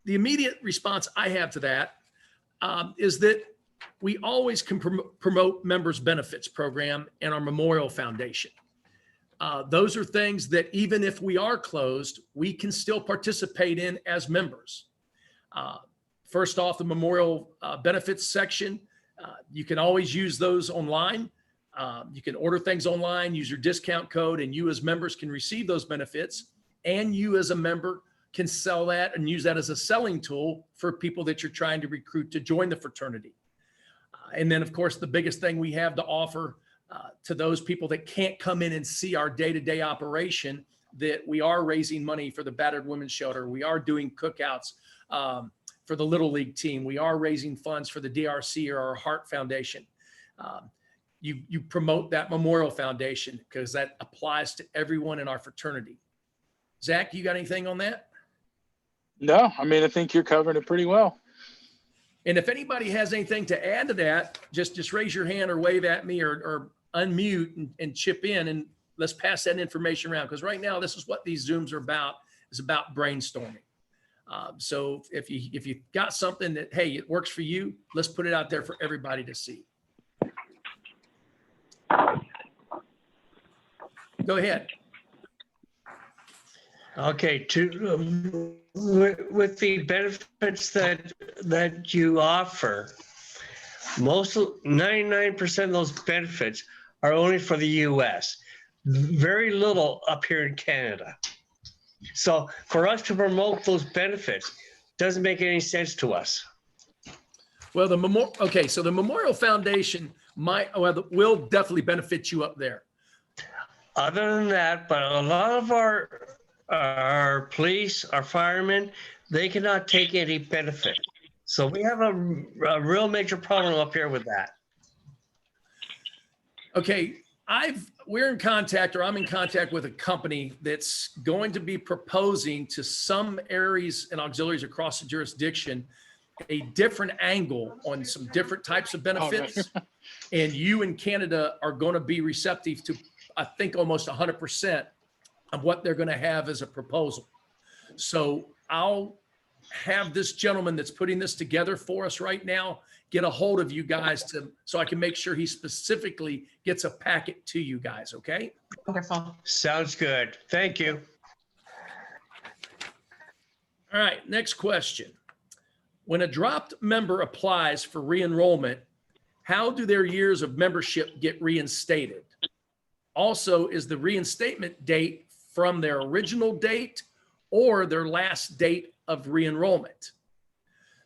the immediate response I have to that is that we always can promote members benefits program and our Memorial Foundation. Those are things that even if we are closed, we can still participate in as members. First off, the Memorial benefits section, you can always use those online. You can order things online, use your discount code, and you as members can receive those benefits. And you as a member can sell that and use that as a selling tool for people that you're trying to recruit to join the fraternity. And then, of course, the biggest thing we have to offer to those people that can't come in and see our day-to-day operation, that we are raising money for the Battered Women's Shelter. We are doing cookouts for the Little League team. We are raising funds for the DRC or our Heart Foundation. You promote that Memorial Foundation because that applies to everyone in our fraternity. Zach, you got anything on that? No, I mean, I think you're covering it pretty well. And if anybody has anything to add to that, just raise your hand or wave at me or unmute and chip in, and let's pass that information around. Because right now, this is what these Zooms are about, is about brainstorming. So if you got something that, hey, it works for you, let's put it out there for everybody to see. Go ahead. Okay, with the benefits that you offer, 99% of those benefits are only for the U.S. Very little up here in Canada. So for us to promote those benefits doesn't make any sense to us. Well, the Memorial Foundation will definitely benefit you up there. Other than that, but a lot of our police, our firemen, they cannot take any benefit. So we have a real major problem up here with that. Okay, I'm in contact with a company that's going to be proposing to some areas and auxiliaries across the jurisdiction a different angle on some different types of benefits. And you in Canada are going to be receptive to, I think, almost 100% of what they're going to have as a proposal. So I'll have this gentleman that's putting this together for us right now get a hold of you guys so I can make sure he specifically gets a packet to you guys. Okay. Wonderful. Sounds good. Thank you. All right. Next question. When a dropped member applies for re-enrollment, how do their years of membership get reinstated? Also, is the reinstatement date from their original date or their last date of re-enrollment?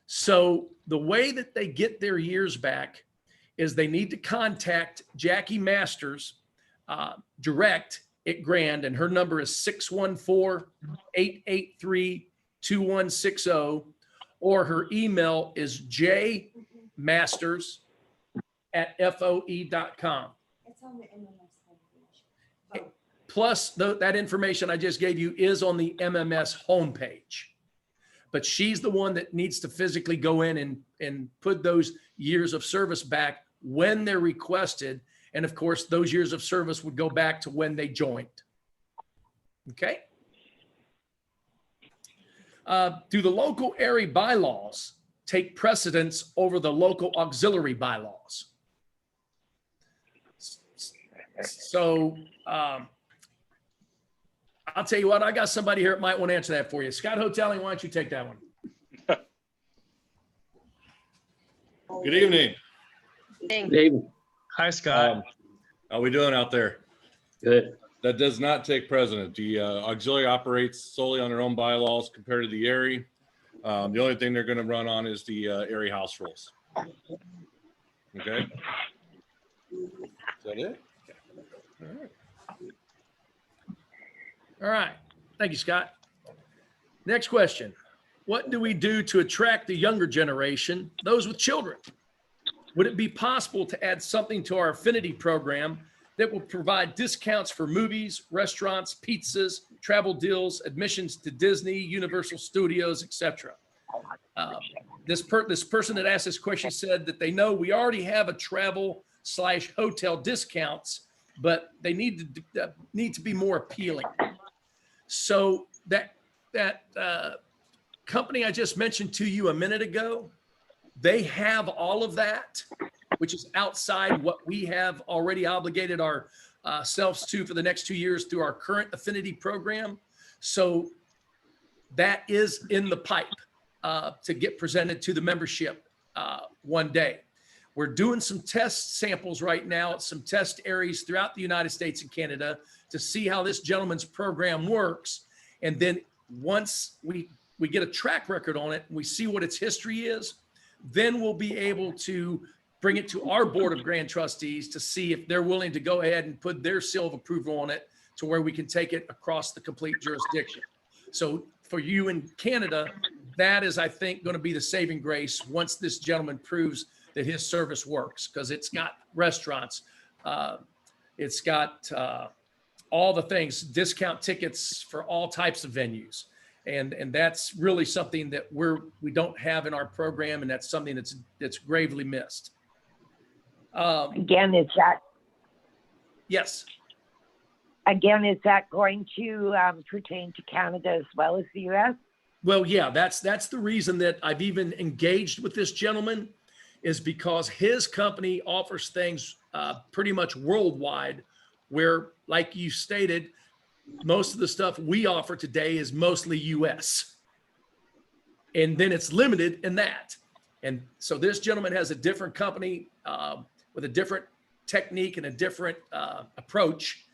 So the way that they get their years back is they need to contact Jackie Masters direct at Grand, and her number is 614-883-2160, or her email is jmasters@foe.com. It's on the MMS homepage. Plus, that information I just gave you is on the MMS homepage. But she's the one that needs to physically go in and put those years of service back when they're requested. And of course, those years of service would go back to when they joined. Okay? Do the local area bylaws take precedence over the local auxiliary bylaws? So I'll tell you what, I got somebody here that might want to answer that for you. Scott Hotelling, why don't you take that one? Good evening. Hi, Scott. How we doing out there? Good. That does not take precedent. The auxiliary operates solely on their own bylaws compared to the area. The only thing they're going to run on is the area house rules. Okay. Is that it? All right. All right. Thank you, Scott. Next question. What do we do to attract the younger generation, those with children? Would it be possible to add something to our affinity program that will provide discounts for movies, restaurants, pizzas, travel deals, admissions to Disney, Universal Studios, etc.? This person that asked this question said that they know we already have a travel/hotel discounts, but they need to be more appealing. So that company I just mentioned to you a minute ago, they have all of that, which is outside what we have already obligated our selves to for the next 2 years through our current affinity program. So that is in the pipe to get presented to the membership one day. We're doing some test samples right now at some test areas throughout the United States and Canada to see how this gentleman's program works. And then once we get a track record on it, and we see what its history is, then we'll be able to bring it to our board of grand trustees to see if they're willing to go ahead and put their seal of approval on it to where we can take it across the complete jurisdiction. So for you in Canada, that is, I think, going to be the saving grace once this gentleman proves that his service works, because it's got restaurants, it's got all the things, discount tickets for all types of venues. And that's really something that we don't have in our program, and that's something that's gravely missed. Again, is that going to pertain to Canada as well as the U.S.? Well, yeah, that's the reason that I've even engaged with this gentleman, is because his company offers things pretty much worldwide, where, like you stated, most of the stuff we offer today is mostly U.S. And then it's limited in that. And so this gentleman has a different company with a different technique and a different approach,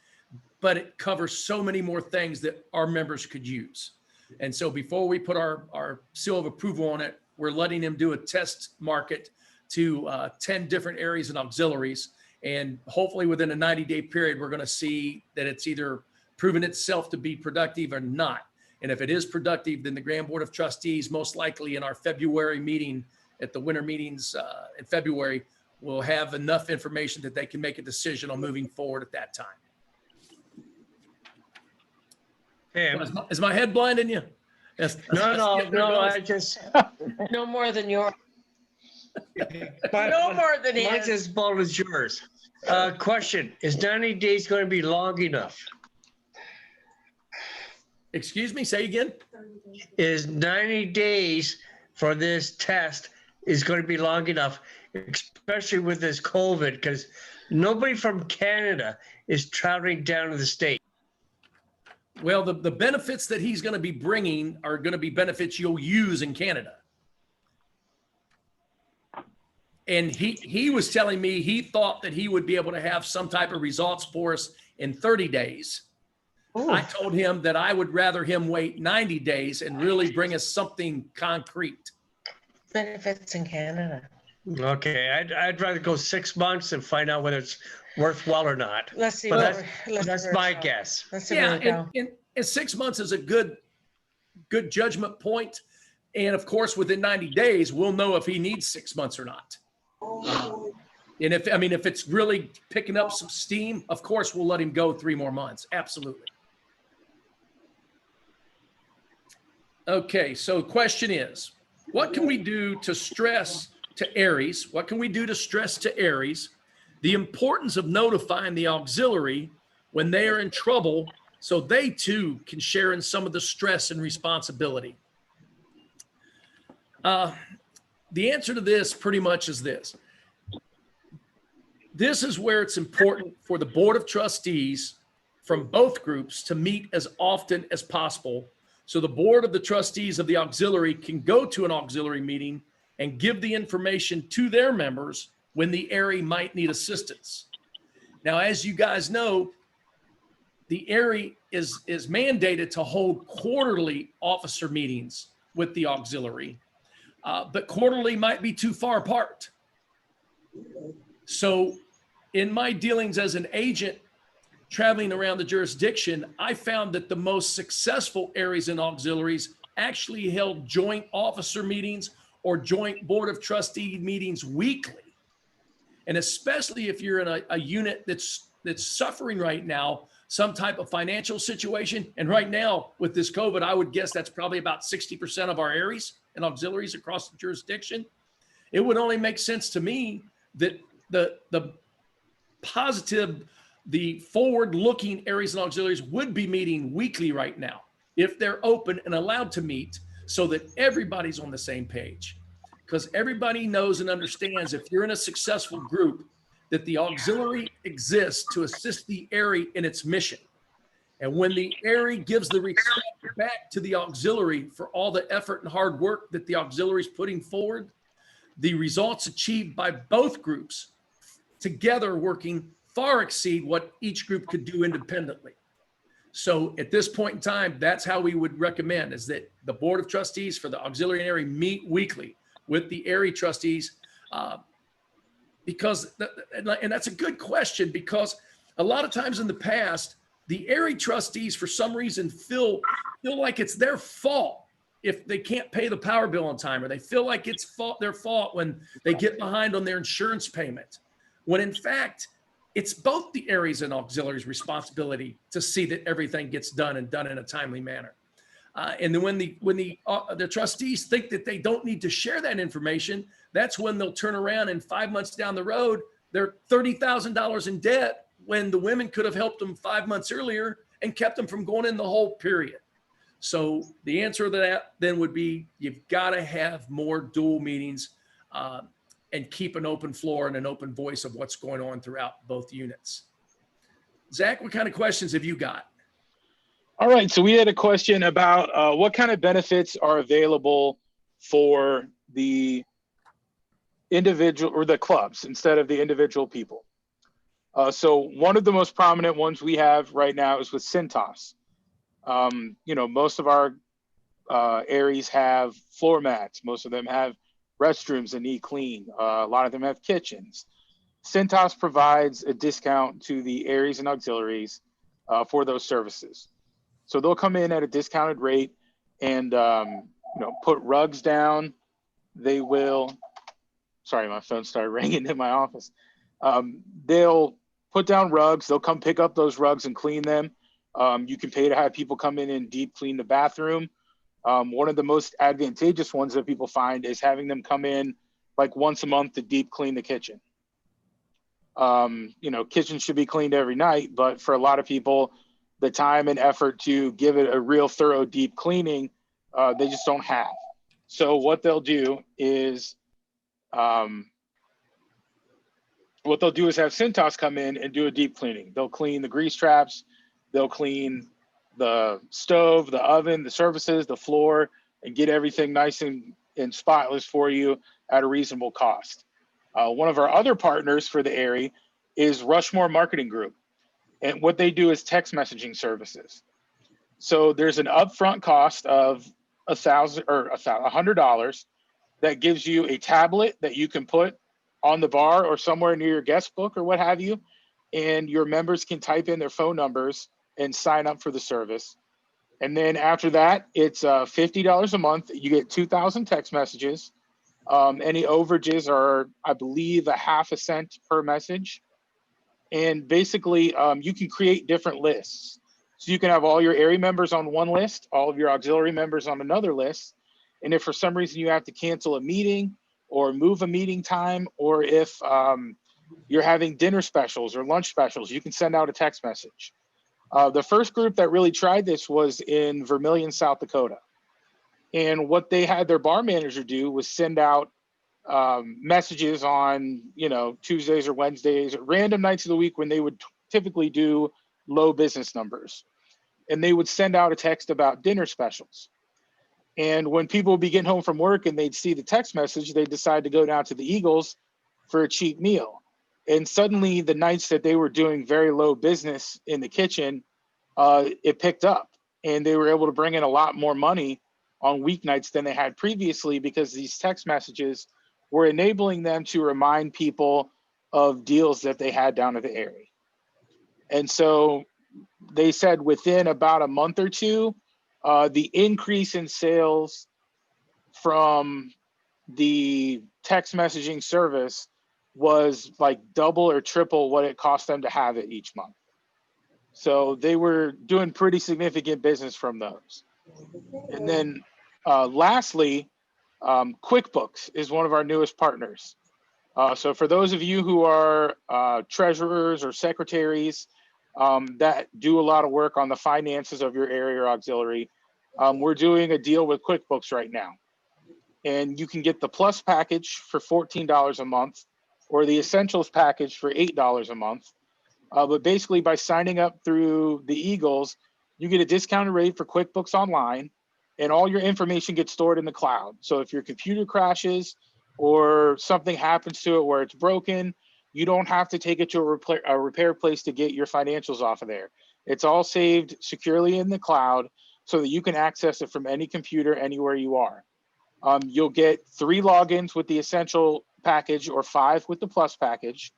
but it covers so many more things that our members could use. And so before we put our seal of approval on it, we're letting him do a test market to 10 different areas and auxiliaries. And hopefully within a 90-day period, we're going to see that it's either proven itself to be productive or not. And if it is productive, then the Grand Board of Trustees, most likely in our February meeting at the winter meetings in February, will have enough information that they can make a decision on moving forward at that time. Okay. Is my head blinding you? No, I just, No more than your, but no more than mine's his. as bold as yours. Question, is 90 days going to be long enough? Excuse me, say again? Is 90 days for this test is going to be long enough, especially with this COVID, because nobody from Canada is traveling down to the state. Well, the benefits that he's going to be bringing are going to be benefits you'll use in Canada. And he was telling me he thought that he would be able to have some type of results for us in 30 days. I told him that I would rather him wait 90 days and really bring us something concrete. Benefits in Canada. Okay, I'd rather go 6 months and find out whether it's worthwhile or not. Let's see. But let's that's see my where it's guess. at. Let's see Yeah, where we go. and 6 months is a good judgment point. And of course, within 90 days, we'll know if he needs 6 months or not. And if it's really picking up some steam, of course, we'll let him go 3 more months. Absolutely. Okay, so the question is, what can we do to stress to Aries? What can we do to stress to Aries the importance of notifying the auxiliary when they are in trouble, so they too can share in some of the stress and responsibility? The answer to this pretty much is this. This is where it's important for the Board of Trustees from both groups to meet as often as possible, so the Board of the Trustees of the auxiliary can go to an auxiliary meeting and give the information to their members when the area might need assistance. Now, as you guys know, the area is mandated to hold quarterly officer meetings with the auxiliary, but quarterly might be too far apart. So in my dealings as an agent traveling around the jurisdiction, I found that the most successful areas and auxiliaries actually held joint officer meetings or joint Board of Trustee meetings weekly. And especially if you're in a unit that's suffering right now, some type of financial situation. And right now with this COVID, I would guess that's probably about 60% of our areas and auxiliaries across the jurisdiction. It would only make sense to me that the positive, the forward-looking areas and auxiliaries would be meeting weekly right now, if they're open and allowed to meet, so that everybody's on the same page. Because everybody knows and understands, if you're in a successful group, that the auxiliary exists to assist the ARI in its mission. And when the ARI gives the respect back to the auxiliary for all the effort and hard work that the auxiliary is putting forward, the results achieved by both groups together working far exceed what each group could do independently. So at this point in time, that's how we would recommend, is that the Board of Trustees for the auxiliary and ARI meet weekly with the ARI trustees, because, and that's a good question, because a lot of times in the past, the ARI trustees, for some reason, feel like it's their fault if they can't pay the power bill on time, or they feel like it's their fault when they get behind on their insurance payment. When in fact, it's both the ARI's and auxiliaries' responsibility to see that everything gets done and done in a timely manner. And then when the trustees think that they don't need to share that information, that's when they'll turn around and 5 months down the road, they're $30,000 in debt, when the women could have helped them 5 months earlier and kept them from going in the whole period. So the answer to that then would be, you've got to have more dual meetings and keep an open floor and an open voice of what's going on throughout both units. Zach, what kind of questions have you got? All right, so we had a question about what kind of benefits are available for the individual or the clubs instead of the individual people. So one of the most prominent ones we have right now is with Cintas. Most of our ARIs have floor mats. Most of them have restrooms that need clean. A lot of them have kitchens. Cintas provides a discount to the ARIs and auxiliaries for those services. So they'll come in at a discounted rate and put rugs down. They will. Sorry, my phone started ringing in my office. They'll put down rugs. They'll come pick up those rugs and clean them. You can pay to have people come in and deep clean the bathroom. One of the most advantageous ones that people find is having them come in like once a month to deep clean the kitchen. Kitchen should be cleaned every night, but for a lot of people, the time and effort to give it a real thorough deep cleaning, they just don't have. So what they'll do is have Cintas come in and do a deep cleaning. They'll clean the grease traps, they'll clean the stove, the oven, the surfaces, the floor, and get everything nice and spotless for you at a reasonable cost. One of our other partners for the ARI is Rushmore Marketing Group. And what they do is text messaging services. So there's an upfront cost of $100 that gives you a tablet that you can put on the bar or somewhere near your guest book or what have you. And your members can type in their phone numbers and sign up for the service. And then after that, it's $50 a month. You get 2,000 text messages. Any overages are, I believe, a half a cent per message. And basically, you can create different lists. So you can have all your ARI members on one list, all of your auxiliary members on another list. And if for some reason you have to cancel a meeting or move a meeting time, or if you're having dinner specials or lunch specials, you can send out a text message. The first group that really tried this was in Vermillion, South Dakota. And what they had their bar manager do was send out messages on, Tuesdays or Wednesdays, random nights of the week when they would typically do low business numbers. And they would send out a text about dinner specials. And when people would be getting home from work and they'd see the text message, they'd decide to go down to the Eagles for a cheap meal. And suddenly the nights that they were doing very low business in the kitchen, it picked up. And they were able to bring in a lot more money on weeknights than they had previously, because these text messages were enabling them to remind people of deals that they had down at the ARI. And so they said within about a month or two, the increase in sales from the text messaging service was like double or triple what it cost them to have it each month. So they were doing pretty significant business from those. And then lastly, QuickBooks is one of our newest partners. So for those of you who are treasurers or secretaries that do a lot of work on the finances of your area or auxiliary, we're doing a deal with QuickBooks right now. And you can get the Plus package for $14 a month or the Essentials package for $8 a month. But basically, by signing up through the Eagles, you get a discounted rate for QuickBooks Online, and all your information gets stored in the cloud. So if your computer crashes or something happens to it where it's broken, you don't have to take it to a repair place to get your financials off of there. It's all saved securely in the cloud so that you can access it from any computer anywhere you are. You'll get 3 logins with the Essential package or 5 with the Plus package.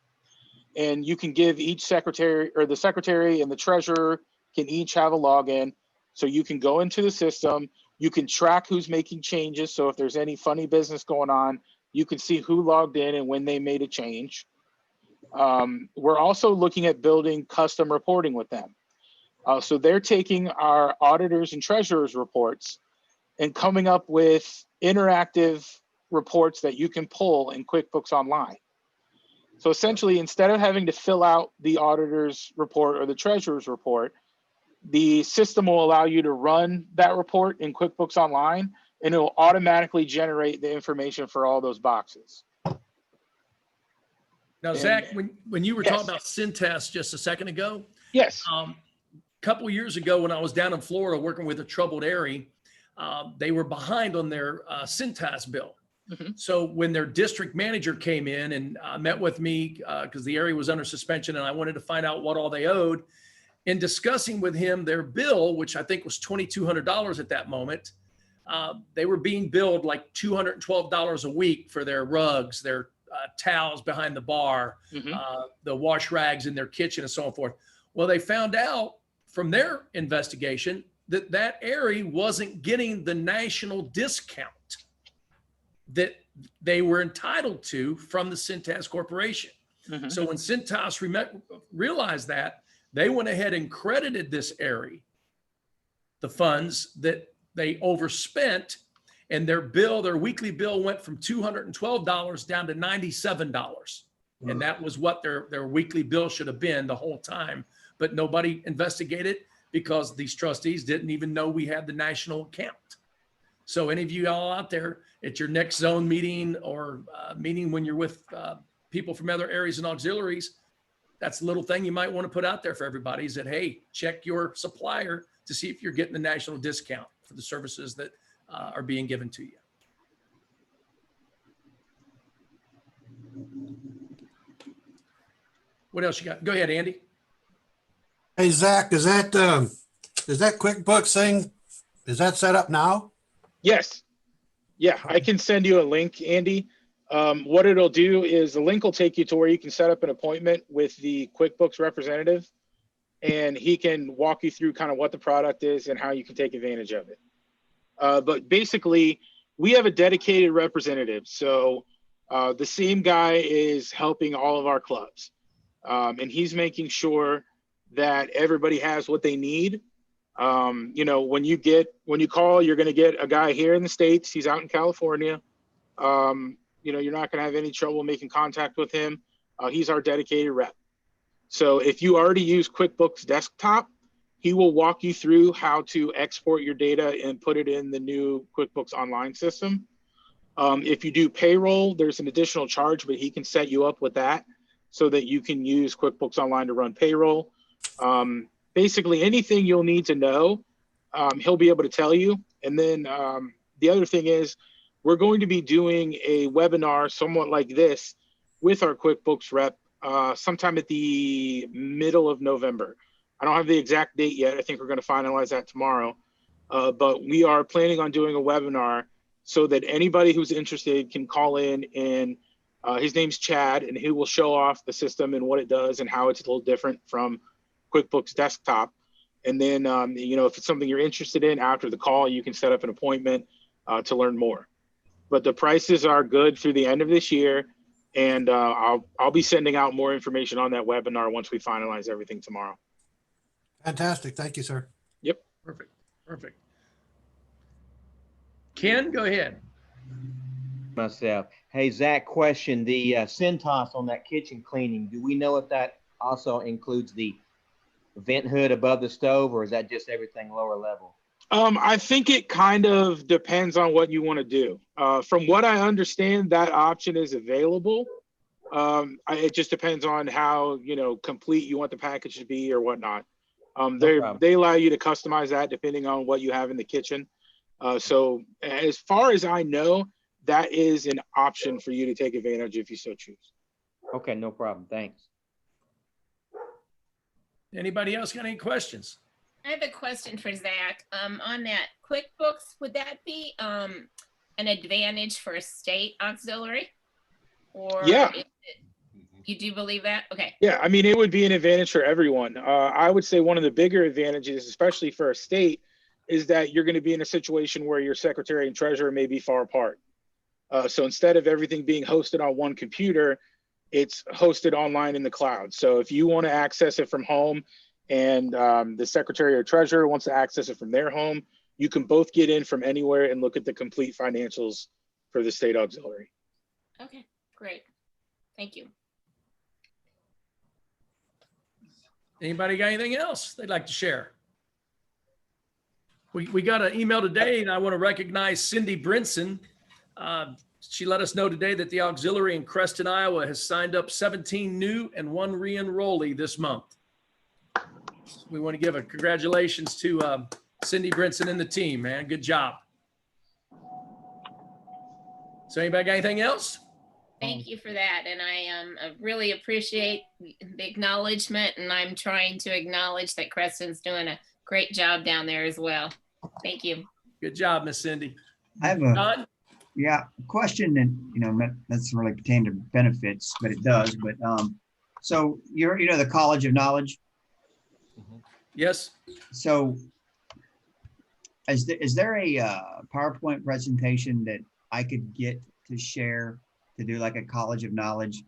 And you can give each secretary, or the secretary and the treasurer can each have a login. So you can go into the system, you can track who's making changes. So if there's any funny business going on, you can see who logged in and when they made a change. We're also looking at building custom reporting with them. So they're taking our auditors and treasurers reports and coming up with interactive reports that you can pull in QuickBooks Online. So essentially, instead of having to fill out the auditor's report or the treasurer's report, the system will allow you to run that report in QuickBooks Online, and it will automatically generate the information for all those boxes. Now, Zach, when you were Yes. talking about Cintas just a second ago, Yes. a couple of years ago when I was down in Florida working with a troubled area, they were behind on their Cintas bill. Mhm. So when their district manager came in and met with me because the area was under suspension and I wanted to find out what all they owed, in discussing with him their bill, which I think was $2,200 at that moment, they were being billed like $212 a week for their rugs, their towels behind the bar, Mhm. the wash rags in their kitchen and so on and forth. Well, they found out from their investigation that that area wasn't getting the national discount that they were entitled to from the Cintas Corporation. Mhm. So when Cintas realized that, they went ahead and credited this area the funds that they overspent, and their weekly bill went from $212 down to $97. And that was what their weekly bill should have been the whole time. But nobody investigated because these trustees didn't even know we had the national account. So any of you all out there at your next zone meeting or meeting when you're with people from other areas and auxiliaries, that's a little thing you might want to put out there for everybody is that, hey, check your supplier to see if you're getting the national discount for the services that are being given to you. What else you got? Go ahead, Andy. Hey, Zach, is that QuickBooks thing, is that set up now? Yes. Yeah, I can send you a link, Andy. What it'll do is the link will take you to where you can set up an appointment with the QuickBooks representative, and he can walk you through kind of what the product is and how you can take advantage of it. But basically, we have a dedicated representative. So the same guy is helping all of our clubs, and he's making sure that everybody has what they need. When you call, you're going to get a guy here in the States. He's out in California. You're not going to have any trouble making contact with him. He's our dedicated rep. So if you already use QuickBooks Desktop, he will walk you through how to export your data and put it in the new QuickBooks Online system. If you do payroll, there's an additional charge, but he can set you up with that so that you can use QuickBooks Online to run payroll. Basically anything you'll need to know, he'll be able to tell you. And then the other thing is we're going to be doing a webinar somewhat like this with our QuickBooks rep sometime at the middle of November. I don't have the exact date yet. I think we're going to finalize that tomorrow. But we are planning on doing a webinar so that anybody who's interested can call in, and his name's Chad, and he will show off the system and what it does and how it's a little different from QuickBooks Desktop. And then, if it's something you're interested in after the call, you can set up an appointment to learn more. But the prices are good through the end of this year. And I'll be sending out more information on that webinar once we finalize everything tomorrow. Fantastic. Thank you, sir. Yep. Perfect. Ken, go ahead. Myself. Hey, Zach, question. The Cintas on that kitchen cleaning, do we know if that also includes the vent hood above the stove, or is that just everything lower level? I think it kind of depends on what you want to do. From what I understand, that option is available. It just depends on how, complete you want the package to be or whatnot. problem. They allow you to customize that depending on what you have in the kitchen. So as far as I know, that is an option for you to take advantage if you so choose. Okay, no problem. Thanks. Anybody else got any questions? I have a question for Zach. On that QuickBooks, would that be an advantage for a state auxiliary? Or Yeah. You do believe that? Okay. Yeah, I mean, it would be an advantage for everyone. I would say one of the bigger advantages, especially for a state, is that you're going to be in a situation where your secretary and treasurer may be far apart. So instead of everything being hosted on one computer, it's hosted online in the cloud. So if you want to access it from home and the secretary or treasurer wants to access it from their home, you can both get in from anywhere and look at the complete financials for the state auxiliary. Okay, great. Thank you. Anybody got anything else they'd like to share? We got an email today, and I want to recognize Cindy Brinson. She let us know today that the auxiliary in Creston, Iowa has signed up 17 new and 1 re-enrollee this month. We want to give a congratulations to Cindy Brinson and the team, man. Good job. So anybody got anything else? Thank you for that. And I really appreciate the acknowledgement, and I'm trying to acknowledge that Creston's doing a great job down there as well. Thank you. Good job, Miss Cindy. I have a Don? question, and doesn't really pertain to benefits, but it does. But so you're the College of Knowledge. Yes. So is there a PowerPoint presentation that I could get to share to do like a College of Knowledge?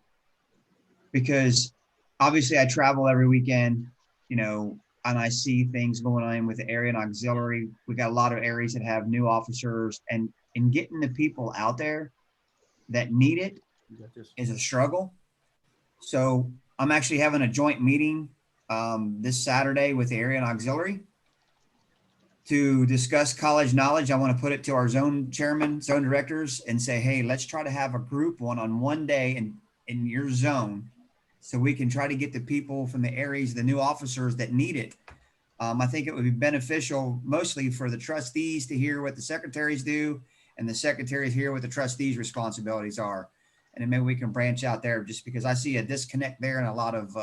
Because obviously I travel every weekend, and I see things going on with the area and auxiliary. We got a lot of areas that have new officers, and getting the people out there that need it is a struggle. So I'm actually having a joint meeting this Saturday with the area and auxiliary to discuss college knowledge. I want to put it to our zone chairman, zone directors, and say, hey, let's try to have a group on one day in your zone, so we can try to get the people from the areas, the new officers that need it. I think it would be beneficial mostly for the trustees to hear what the secretaries do, and the secretaries hear what the trustees' responsibilities are. And then maybe we can branch out there, just because I see a disconnect there and a lot of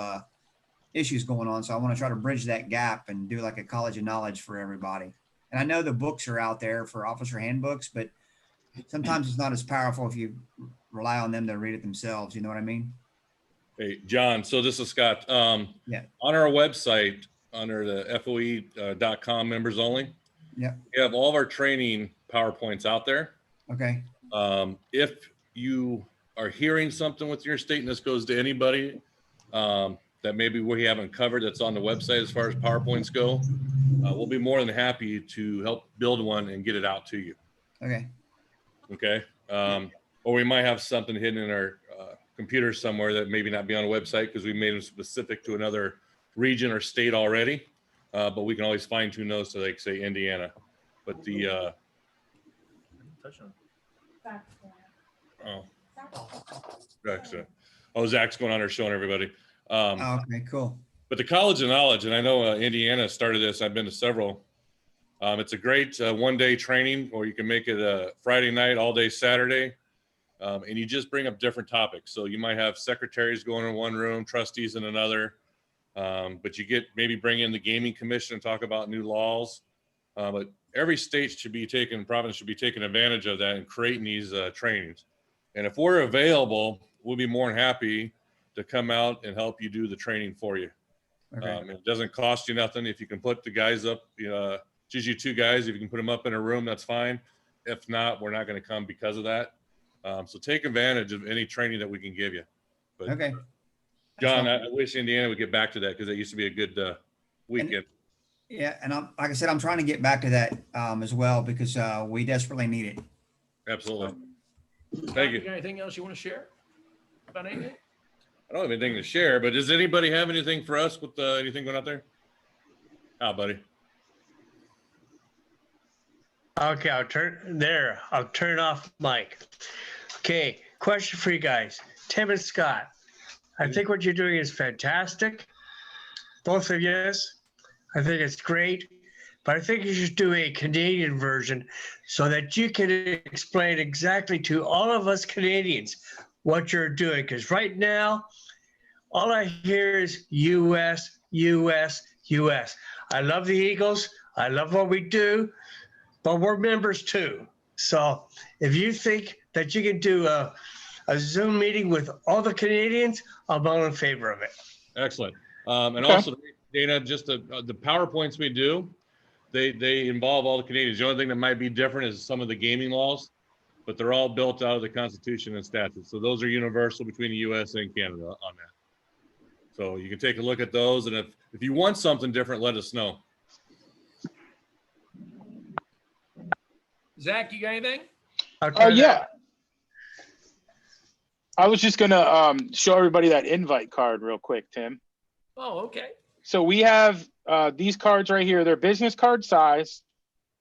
issues going on. So I want to try to bridge that gap and do like a college of knowledge for everybody. And I know the books are out there for officer handbooks, but sometimes it's not as powerful if you rely on them to read it themselves. You know what I mean? Hey, John, so this is Scott. Yeah. On our website, under the FOE.com members only, Yeah. we have all of our training PowerPoints out there. Okay. If you are hearing something with your state, and this goes to anybody that maybe we haven't covered that's on the website as far as PowerPoints go, we'll be more than happy to help build one and get it out to you. Okay. Okay. Or we might have something hidden in our computer somewhere that maybe not be on a website because we made them specific to another region or state already. But we can always fine tune those to, like, say, Indiana. But the Zach's going on there showing everybody. Okay, cool. But the College of Knowledge, and I know Indiana started this. I've been to several. It's a great one-day training, or you can make it a Friday night, all day Saturday. And you just bring up different topics. So you might have secretaries going in one room, trustees in another. But you maybe bring in the gaming commission and talk about new laws. But every state should be province should be taking advantage of that and creating these trainings. And if we're available, we'll be more than happy to come out and help you do the training for you. Okay. It doesn't cost you nothing. If you can put the guys up, choose you 2 guys. If you can put them up in a room, that's fine. If not, we're not going to come because of that. So take advantage of any training that we can give you. But, Okay. John, I wish Indiana would get back to that, because that used to be a good weekend. Yeah, and like I said, I'm trying to get back to that as well, because we desperately need it. Absolutely. Thank Thank you. you. Got anything else you want to share about anything? I don't have anything to share, but does anybody have anything for us with anything going out there? How, buddy? Okay, I'll turn off mic. Okay, question for you guys. Tim and Scott, I think what you're doing is fantastic. Both of you. I think it's great. But I think you should do a Canadian version so that you can explain exactly to all of us Canadians what you're doing. Because right now, all I hear is US, US, US. I love the Eagles. I love what we do, but we're members too. So if you think that you can do a Zoom meeting with all the Canadians, I'm all in favor of it. Excellent. And Okay. also, Dana, just the PowerPoints we do, they involve all the Canadians. The only thing that might be different is some of the gaming laws, but they're all built out of the Constitution and statutes. So those are universal between the US and Canada on that. So you can take a look at those. And if you want something different, let us know. Zach, you got anything? Yeah. I was just gonna show everybody that invite card real quick, Tim. Oh, okay. So we have these cards right here. They're business card size,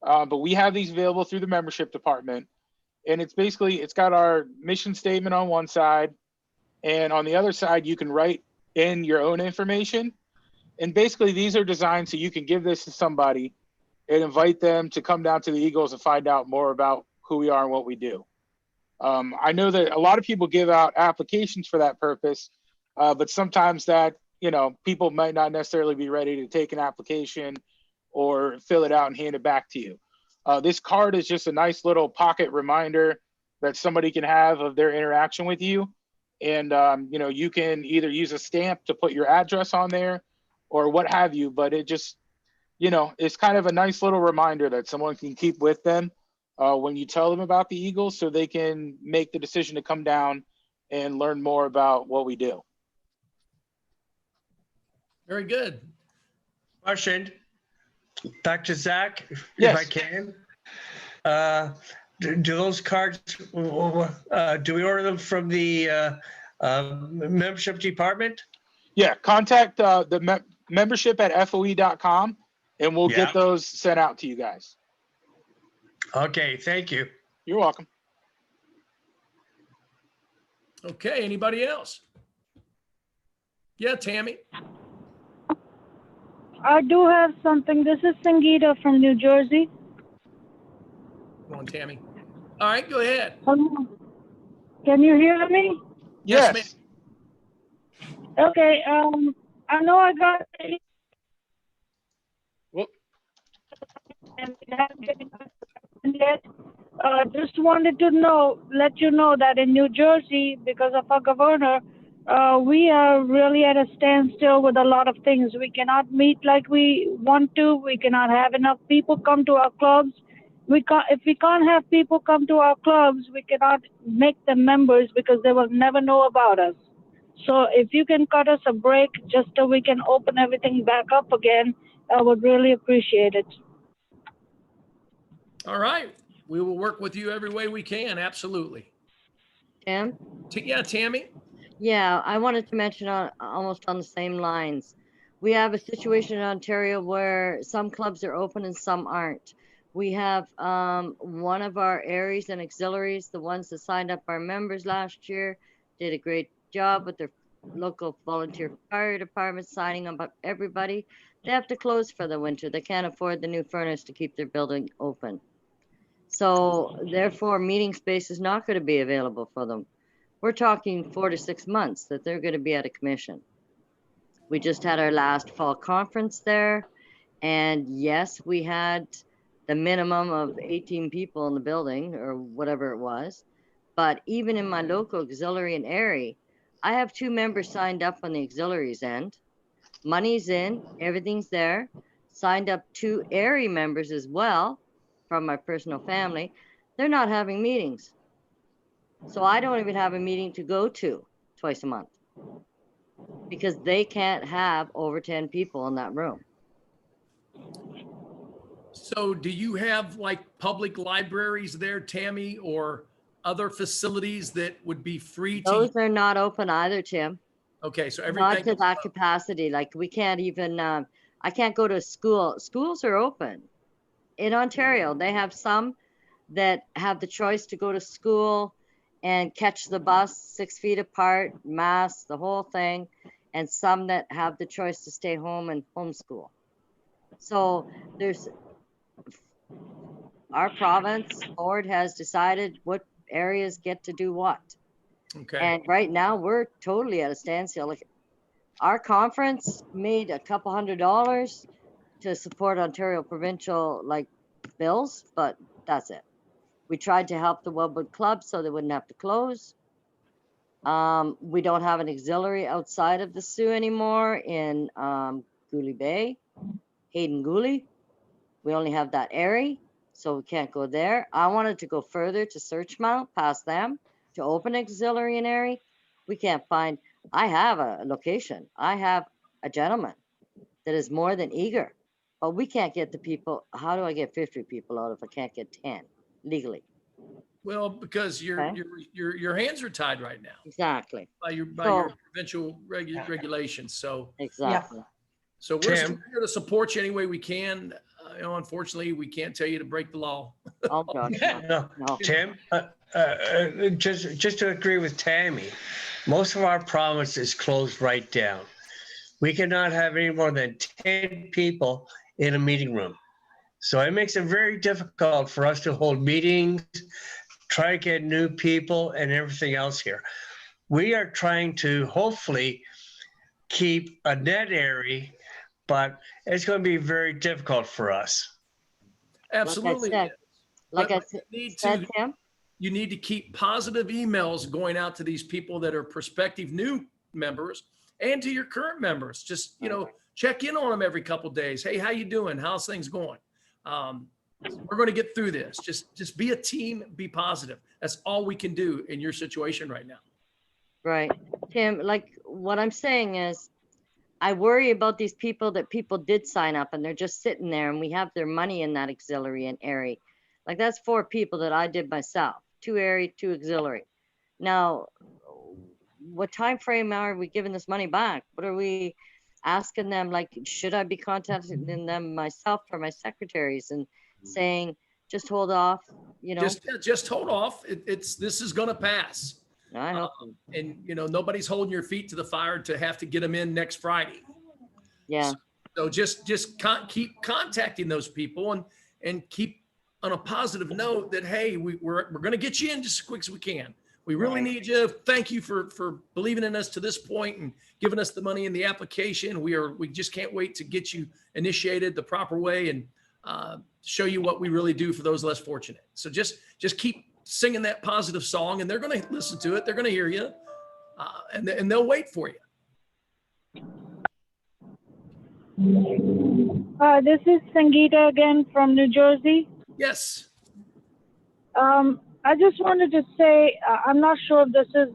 but we have these available through the membership department. And it's got our mission statement on one side, and on the other side, you can write in your own information. And basically, these are designed so you can give this to somebody and invite them to come down to the Eagles and find out more about who we are and what we do. I know that a lot of people give out applications for that purpose, but sometimes that, people might not necessarily be ready to take an application or fill it out and hand it back to you. This card is just a nice little pocket reminder that somebody can have of their interaction with you. And, you can either use a stamp to put your address on there or what have you, but it just, it's kind of a nice little reminder that someone can keep with them when you tell them about the Eagles, so they can make the decision to come down and learn more about what we do. Very good. Question. Back to Zach, if Yes. I can. Do those cards, do we order them from the membership department? Yeah, contact the membership at FOE.com and we'll Yeah. get those sent out to you guys. Okay, thank you. You're welcome. Okay, anybody else? Yeah, Tammy. I do have something. This is Sangeeta from New Jersey. Come on, Tammy. All right, go ahead. Can you hear me? Yes. Okay. I know I got. Whoop. And just wanted to let you know that in New Jersey, because of our governor, we are really at a standstill with a lot of things. We cannot meet like we want to. We cannot have enough people come to our clubs. If we can't have people come to our clubs, we cannot make them members because they will never know about us. So if you can cut us a break just so we can open everything back up again, I would really appreciate it. All right. We will work with you every way we can. Absolutely. Tim? Yeah, Tammy. Yeah, I wanted to mention almost on the same lines. We have a situation in Ontario where some clubs are open and some aren't. We have one of our areas and auxiliaries, the ones that signed up our members last year, did a great job with their local volunteer fire department signing up everybody. They have to close for the winter. They can't afford the new furnace to keep their building open. So therefore, meeting space is not going to be available for them. We're talking 4 to 6 months that they're going to be out of commission. We just had our last fall conference there. And yes, we had the minimum of 18 people in the building or whatever it was. But even in my local auxiliary in Erie, I have 2 members signed up on the auxiliaries end. Money's in, everything's there. Signed up 2 Erie members as well from my personal family. They're not having meetings. So I don't even have a meeting to go to twice a month because they can't have over 10 people in that room. So do you have like public libraries there, Tammy, or other facilities that would be free to? Those are not open either, Tim. Okay, so Not everything. to that capacity. Like we can't even, I can't go to school. Schools are open, in Ontario, they have some that have the choice to go to school and catch the bus 6 feet apart, mask, the whole thing, and some that have the choice to stay home and homeschool. So there's our province board has decided what areas get to do what. Okay. And right now we're totally at a standstill. Like, our conference made a couple $100 to support Ontario provincial like bills, but that's it. We tried to help the Wildwood Club so they wouldn't have to close. We don't have an auxiliary outside of the Sioux anymore in Gooley Bay, Hayden Gooley. We only have that area, so we can't go there. I wanted to go further to Searchmount, past them, to open auxiliary in area. We can't find. I have a location. I have a gentleman that is more than eager, but we can't get the people. How do I get 50 people out if I can't get 10 legally? Well, because your hands are tied right now Exactly. by your provincial regulations. So Exactly. So we're Tim. here to support you any way we can. Unfortunately, we can't tell you to break the law. Oh, gosh, No, no. Tim, just to agree with Tammy, most of our province is closed right down. We cannot have any more than 10 people in a meeting room. So it makes it very difficult for us to hold meetings, try to get new people and everything else here. We are trying to hopefully keep a net area, but it's going to be very difficult for us. Absolutely. Like I said, Tim, you need to keep positive emails going out to these people that are prospective new members and to your current members. Just, check in on them every couple of days. Hey, how you doing? How's things going? We're going to get through this. Just be a team, be positive. That's all we can do in your situation right now. right. Tim, like what I'm saying is, I worry about these people that people did sign up and they're just sitting there and we have their money in that auxiliary and area. Like that's 4 people that I did myself, 2 area, 2 auxiliary. Now, what time frame are we giving this money back? What are we asking them? Like, should I be contacting them myself or my secretaries and saying, just hold off, Just hold off. This is going to pass. I hope so. And nobody's holding your feet to the fire to have to get them in next Friday. Yeah. So just keep contacting those people and keep on a positive note that, hey, we're going to get you in just as quick as we can. We really need you. Thank you for believing in us to this point and giving us the money in the application. We just can't wait to get you initiated the proper way and show you what we really do for those less fortunate. So just keep singing that positive song, and they're going to listen to it. They're going to hear you, and they'll wait for you. This is Sangeeta again from New Jersey. Yes. I just wanted to say, I'm not sure if this is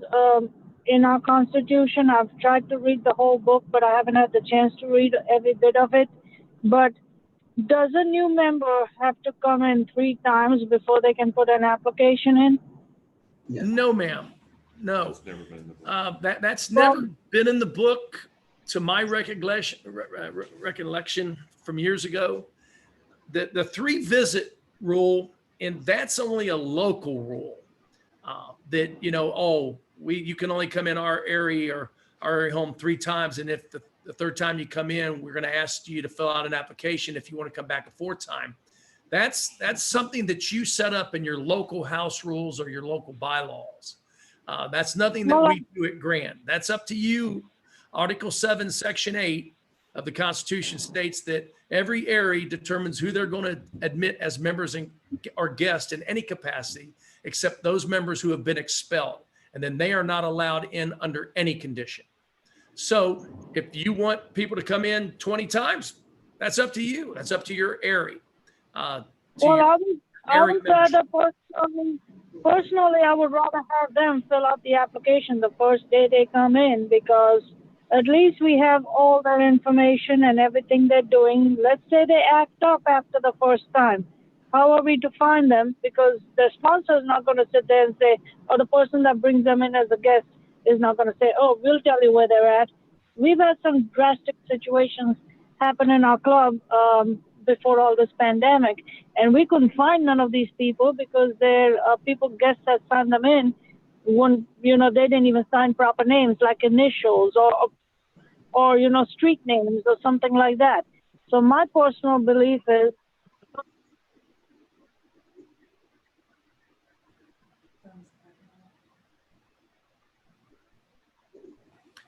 in our Constitution. I've tried to read the whole book, but I haven't had the chance to read every bit of it. But does a new member have to come in 3 times before they can put an application in? Yeah. No, ma'am. No. That's never been in the book. That's never been in the book, to my recollection from years ago. The 3 visit rule, and that's only a local rule. That you can only come in our area or our area home 3 times, and if the 3rd time you come in, we're going to ask you to fill out an application if you want to come back a 4th time. That's something that you set up in your local house rules or your local bylaws. That's nothing that we do at Grant. That's up to you. Article 7, Section 8 of the Constitution states that every area determines who they're going to admit as members or guests in any capacity, except those members who have been expelled. And then they are not allowed in under any condition. So if you want people to come in 20 times, that's up to you. That's up to your area. I would rather personally, I would rather have them fill out the application the first day they come in, because at least we have all their information and everything they're doing. Let's say they act up after the first time. How are we to find them? Because the sponsor is not going to sit there and say, or the person that brings them in as a guest is not going to say, oh, we'll tell you where they're at. We've had some drastic situations happen in our club. before all this pandemic, and we couldn't find none of these people because their people guests that signed them in, when they didn't even sign proper names like initials or street names or something like that. So my personal belief is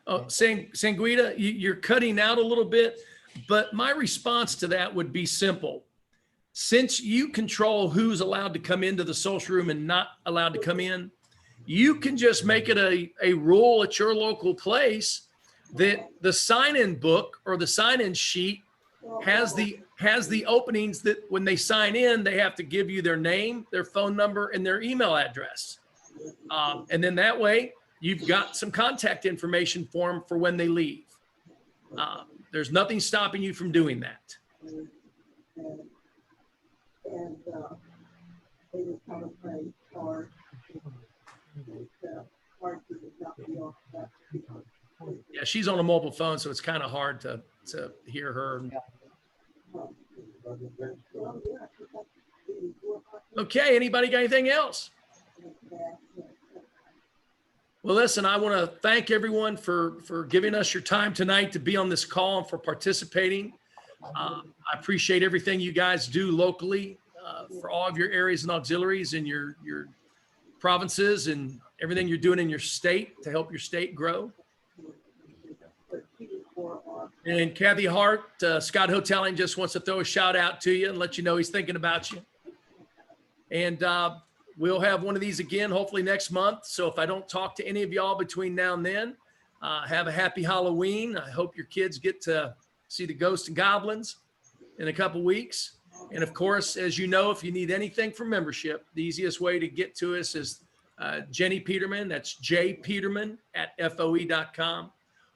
Oh, Sanguita, you're cutting out a little bit, but my response to that would be simple. Since you control who's allowed to come into the social room and not allowed to come in, you can just make it a rule at your local place that the sign-in book or the sign-in sheet has the openings that when they sign in, they have to give you their name, their phone number, and their email address. And then that way, you've got some contact information for them for when they leave. There's nothing stopping you from doing that. Yeah, she's on a mobile phone, so it's kind of hard to hear her. Okay, anybody got anything else? Well, listen, I want to thank everyone for giving us your time tonight to be on this call and for participating. I appreciate everything you guys do locally for all of your areas and auxiliaries in your provinces and everything you're doing in your state to help your state grow. And Kathy Hart, Scott Hoteling just wants to throw a shout out to you and let you know he's thinking about you. And we'll have one of these again, hopefully next month. So if I don't talk to any of y'all between now and then, have a happy Halloween. I hope your kids get to see the ghosts and goblins in a couple weeks. And of course, as you know, if you need anything from membership, the easiest way to get to us is Jenny Peterman. That's jpeterman@foe.com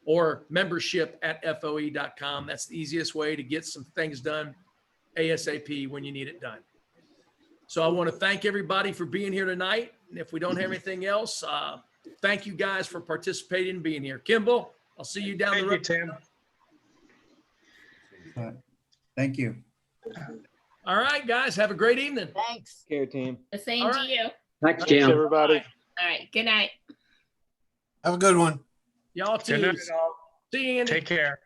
or membership@foe.com. That's the easiest way to get some things done ASAP when you need it done. So I want to thank everybody for being here tonight. And if we don't have anything else, thank you guys for participating and being here. Kimball, I'll see you down the road. Thank you, Tim. Thank you. All right, guys, have a great evening. Thanks. Care team. The same All to right. you. Thanks, everybody. All right. Good night. Have a good one. Y'all Good too. night, all. See you, Andy. Take care.